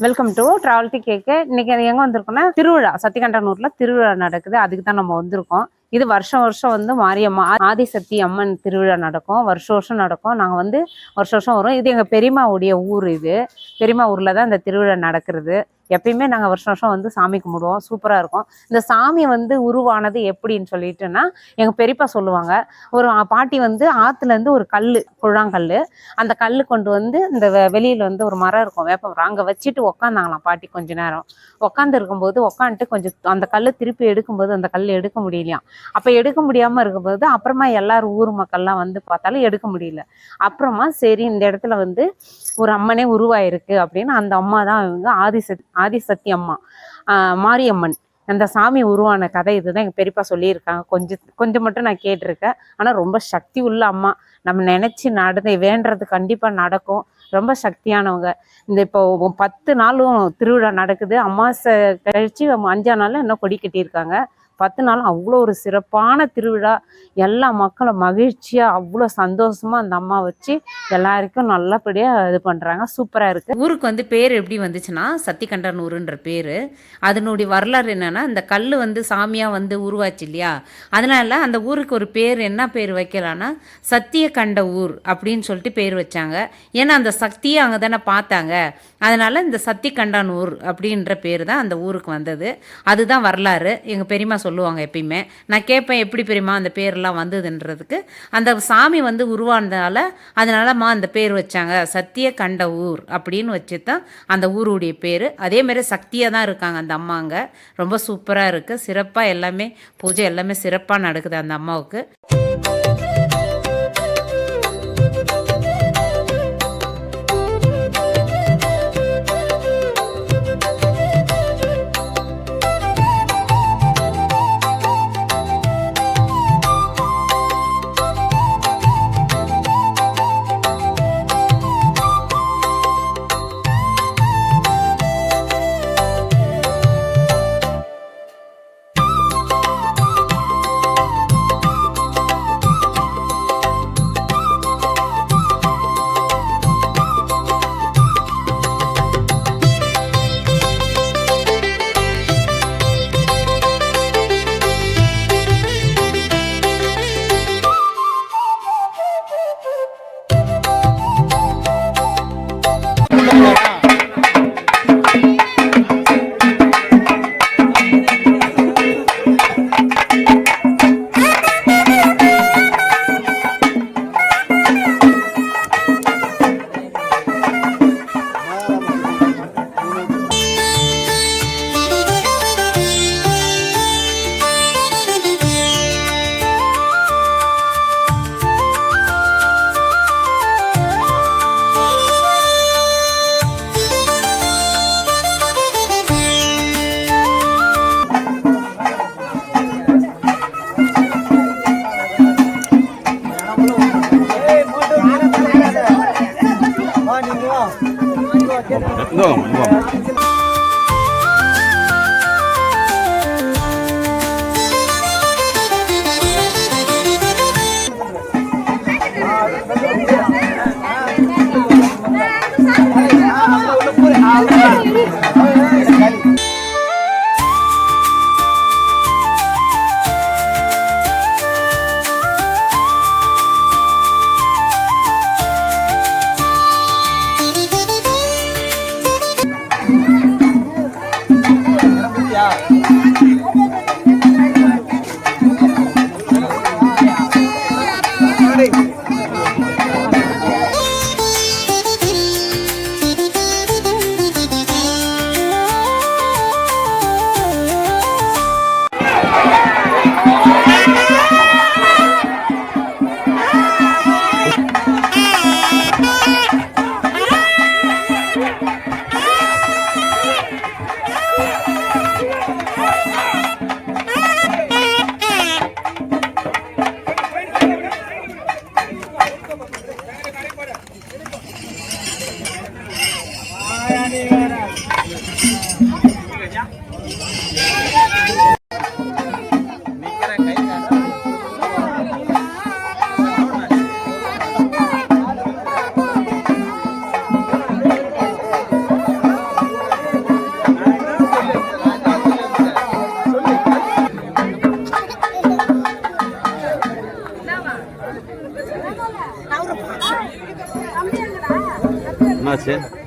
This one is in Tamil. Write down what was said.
வெல்கம் டு டிராவல் டி கேக்கு. இன்னைக்கு எங்க வந்திருக்கோம்னா திருவிழா, சத்தியகண்டனூர்ல திருவிழா நடக்குது. அதுக்கு தான் நம்ம வந்திருக்கோம். இது வருஷம் வருஷம் வந்து மாரியம்மா ஆதிசக்தி அம்மன் திருவிழா நடக்கும். வருஷம் வருஷம் நடக்கும். நாங்கள் வந்து வருஷம் வருஷம் வரும். இது எங்கள் பெரியம்மாவுடைய ஊர். இது பெரியம்மா ஊரில் தான் இந்த திருவிழா நடக்கிறது. எப்பயுமே நாங்கள் வருஷம் வருஷம் வந்து சாமி கும்பிடுவோம். சூப்பராக இருக்கும். இந்த சாமி வந்து உருவானது எப்படின்னு சொல்லிட்டுன்னா, எங்கள் பெரியப்பா சொல்லுவாங்க. ஒரு பாட்டி வந்து ஆற்றுலேருந்து ஒரு கல், குழாங்கல், அந்த கல் கொண்டு வந்து இந்த வெளியில் வந்து ஒரு மரம் இருக்கும், வேப்ப மரம், அங்கே வச்சுட்டு உக்காந்தாங்களாம் பாட்டி. கொஞ்ச நேரம் உக்காந்து இருக்கும்போது உக்காந்துட்டு கொஞ்சம் அந்த கல் திருப்பி எடுக்கும்போது அந்த கல் எடுக்க முடியலையாம். அப்போ எடுக்க முடியாமல் இருக்கும்போது அப்புறமா எல்லாரும் ஊர் மக்கள்லாம் வந்து பார்த்தாலும் எடுக்க முடியல. அப்புறமா சரி இந்த இடத்துல வந்து ஒரு அம்மனே உருவாயிருக்கு அப்படின்னு அந்த அம்மா தான் இவங்க ஆதிசக்தி அம்மா, மாரியம்மன். அந்த சாமி உருவான கதை இதுதான் எங்கள் பெரியப்பா சொல்லியிருக்காங்க. கொஞ்சம் மட்டும் நான் கேட்டிருக்கேன். ஆனால் ரொம்ப சக்தி உள்ள அம்மா. நம்ம நினச்சி வேண்டுறது கண்டிப்பாக நடக்கும். ரொம்ப சக்தியானவங்க. இந்த இப்போ 10 நாளும் திருவிழா நடக்குது. அமாவாசை கழிச்சு 5ஆம் நாள் இன்னும் கொடி கட்டியிருக்காங்க. 10 நாளும் அவ்வளோ ஒரு சிறப்பான திருவிழா. எல்லா மக்களும் மகிழ்ச்சியாக அவ்வளோ சந்தோஷமாக அந்த அம்மா வச்சு எல்லாருக்கும் நல்லபடியாக இது பண்ணுறாங்க. சூப்பராக இருக்குது. ஊருக்கு வந்து பேர் எப்படி வந்துச்சுன்னா சத்திகண்டனூருன்ற பேர். அதனுடைய வரலாறு என்னென்னா, இந்த கல் வந்து சாமியாக வந்து உருவாச்சு இல்லையா, அதனால் அந்த ஊருக்கு ஒரு பேர் என்ன பேர் வைக்கலான்னா சத்திய கண்ட ஊர் அப்படின்னு சொல்லிட்டு பேர் வச்சாங்க. ஏன்னா அந்த சக்தியை அங்கே தானே பார்த்தாங்க. அதனால் இந்த சத்திகண்டனூர் அப்படின்ற பேர் தான் அந்த ஊருக்கு வந்தது. அதுதான் வரலாறு. எங்கள் பெரியம்மா சொல்லுவாங்க எப்பயுமே. நான் கேட்பேன், எப்படி பெரியம்மா அந்த பேரெல்லாம் வந்ததுன்றதுக்கு, அந்த சாமி வந்து உருவானதால அதனாலம்மா அந்த பேர் வச்சாங்க, சத்திய கண்ட ஊர் அப்படின்னு வச்சு தான் அந்த ஊருடைய பேர். அதேமாதிரி சக்தியாக தான் இருக்காங்க அந்த அம்மாங்க. ரொம்ப சூப்பராக இருக்குது. சிறப்பாக எல்லாமே பூஜை எல்லாமே சிறப்பாக நடக்குது அந்த அம்மாவுக்கு. ஆச்சு